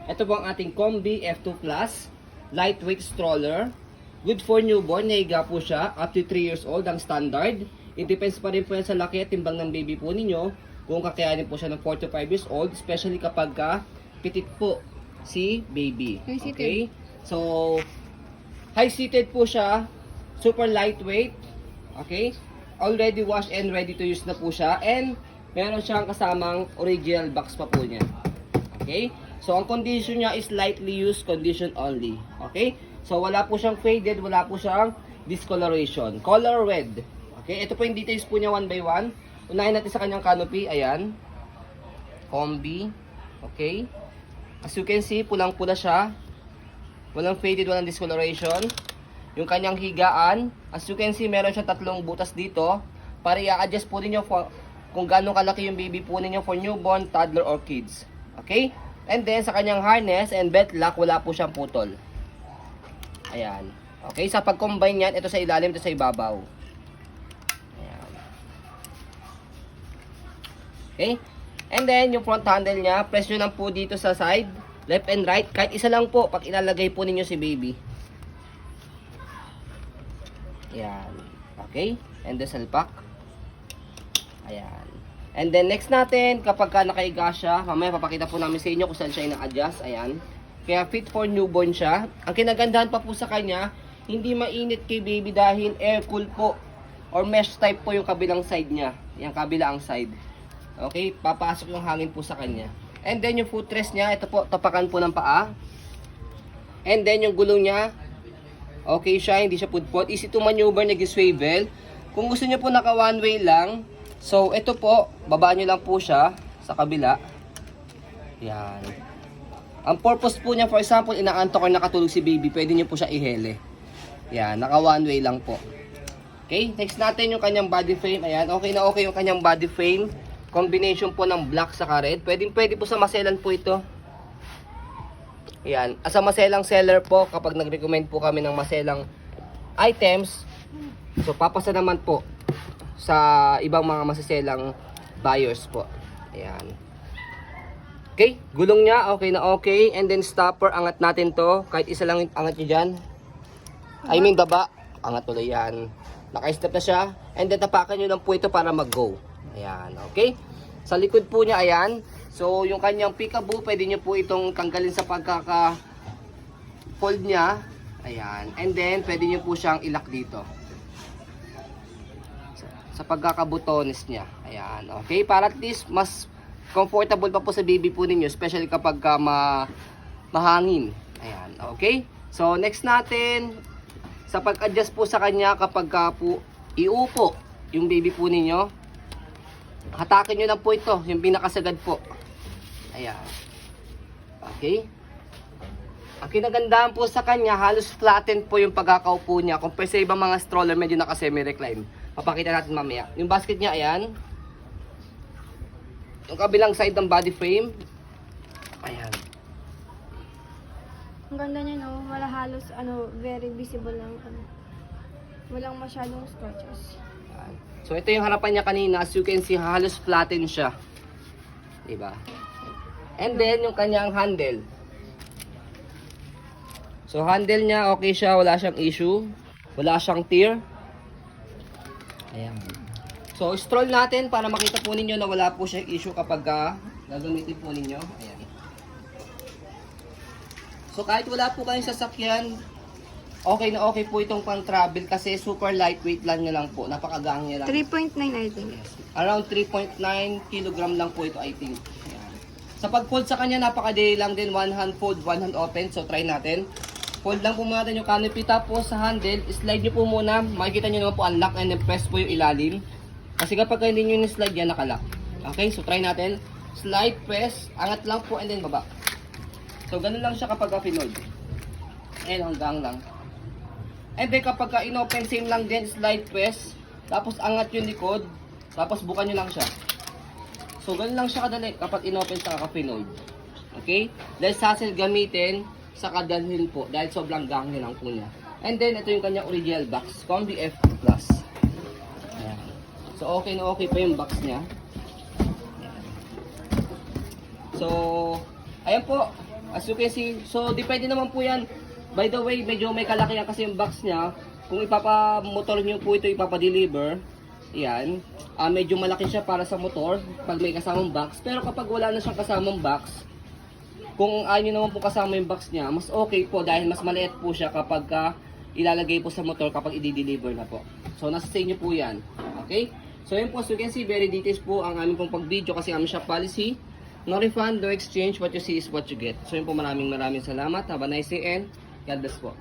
Ito po ang ating Combi F2 Plus lightweight stroller. Good for newborn, naiga po siya up to 3 years old ang standard. It depends pa rin po yan sa laki at timbang ng baby po ninyo kung kakayanin po siya ng 4 to 5 years old, especially kapag pitit po si baby. Okay? So, high-seated po siya, super lightweight. Okay? Already washed and ready to use na po siya, and meron siyang kasamang original box pa po niya. Okay? So, ang condition niya is lightly used condition only. Okay? So, wala po siyang faded, wala po siyang discoloration. Color red. Okay? Ito po yung details po niya one by one. Unahin natin sa kanyang canopy. Ayan. Combi. Okay? As you can see, pulang-pula siya. Walang faded, walang discoloration. Yung kanyang higaan, as you can see, meron siyang 3 butas dito. Para i-adjust po ninyo kung gaano kalaki yung baby po ninyo for newborn, toddler, or kids. Okay? And then, sa kanyang harness and belt lock, wala po siyang putol. Ayan. Okay, sa pag-combine yan, ito sa ilalim, ito sa ibabaw. Ayan. Okay? And then, yung front handle niya, press nyo lang po dito sa side, left and right. Kahit isa lang po, pag ilalagay po ninyo si baby. Ayan. Okay? And the salpak. Ayan. And then, next natin, kapag nakaiga siya, mamaya papakita po namin sa inyo kung saan siya ina-adjust. Ayan. Kaya fit for newborn siya. Ang kinagandahan pa po sa kanya, hindi mainit kay baby dahil air cool po or mesh type po yung kabilang side niya. Yung kabilang side. Okay, papasok yung hangin po sa kanya. And then yung footrest niya, ito po, tapakan po ng paa. And then yung gulong niya, okay siya, hindi siya pudpot. Easy to maneuver, nag-swivel. Kung gusto niyo po naka one way lang, so ito po, babaan niyo lang po siya sa kabila. Yan. Ang purpose po niya, for example, inaantok or nakatulog si baby, pwede niyo po siya ihele. Yan, naka one way lang po. Okay, next natin yung kanyang body frame. Ayan, okay na okay yung kanyang body frame. Combination po ng black sa red. Pwede po sa maselan po ito. Ayan, as a maselang seller po, kapag nag-recommend po kami ng maselang items, so papasa naman po sa ibang mga masaselang buyers po. Ayan. Okay, gulong niya, okay na okay. And then stopper, angat natin to. Kahit isa lang angat nyo dyan. I mean baba, angat ulit yan. Naka-step na siya. And then tapakan nyo lang po ito para mag-go. Ayan, okay. Sa likod po niya, ayan. So, yung kanyang peekaboo, pwede nyo po itong tanggalin sa pagkaka-fold niya. Ayan. And then, pwede nyo po siyang ilak dito. Sa pagkakabutones niya. Ayan, okay. Para at least, mas comfortable pa po sa baby po ninyo, especially kapag mahangin. Ayan, okay? So, next natin, sa pag-adjust po sa kanya kapag po iupo yung baby po ninyo, hatakin nyo lang po ito, yung pinakasagad po. Ayan. Okay? Ang kinagandahan po sa kanya, halos flatten po yung pagkakaupo niya. Compare sa ibang mga stroller, medyo naka-semi-recline. Papakita natin mamaya. Yung basket niya, ayan. Yung kabilang side ng body frame. Ayan. Ang ganda niya, no? Wala halos, very visible lang. Walang masyadong scratches. Ayan. So, ito yung harapan niya kanina. As you can see, halos flatten siya. Diba? And then, yung kanyang handle. So, handle niya, okay siya. Wala siyang issue. Wala siyang tear. Ayan. So, stroll natin para makita po ninyo na wala po siyang issue kapag gagamitin po ninyo. Ayan. So, kahit wala po kayong sasakyan, okay na okay po itong pang-travel kasi super lightweight lang niya lang po. Napakagaan niya lang. 3.9 I think. Around 3.9 kg lang po ito, I think. Ayan. Sa pag-fold sa kanya, napakadali lang din. One hand fold, one hand open. So, try natin. Fold lang po muna natin yung canopy. Tapos, sa handle, slide nyo po muna. Makikita nyo naman po, unlock and then press po yung ilalim. Kasi kapag hindi nyo ni-slide yan, nakalock. Okay, so try natin. Slide, press, angat lang po, and then baba. So, ganun lang siya kapag pinold. Ayan, hanggang lang. And then kapag in-open, same lang din, slide, press. Tapos angat yung likod. Tapos bukan nyo lang siya. So, ganun lang siya kadali kapag in-open sa pinold. Okay? Dahil hassle gamitin sa kadalhin po. Dahil sobrang gangin lang po niya. And then, ito yung kanyang original box. Combi F2 Plus. Ayan. So, okay na okay pa yung box niya. So, ayan po. As you can see, so depende naman po yan. By the way, medyo may kalakihan kasi yung box niya. Kung ipapamotor nyo po ito, ipapadeliver, yan. Medyo malaki siya para sa motor pag may kasamang box. Pero kapag wala na siyang kasamang box, kung ayaw nyo naman po kasama yung box niya, mas okay po dahil mas maliit po siya kapag ilalagay po sa motor kapag i-deliver na po. So nasa sa inyo po yan. Okay? So yun po, as you can see, very details po ang aming pong pag-video kasi aming shop policy. No refund, no exchange, what you see is what you get. So yun po, maraming salamat. Have a nice day and God bless po.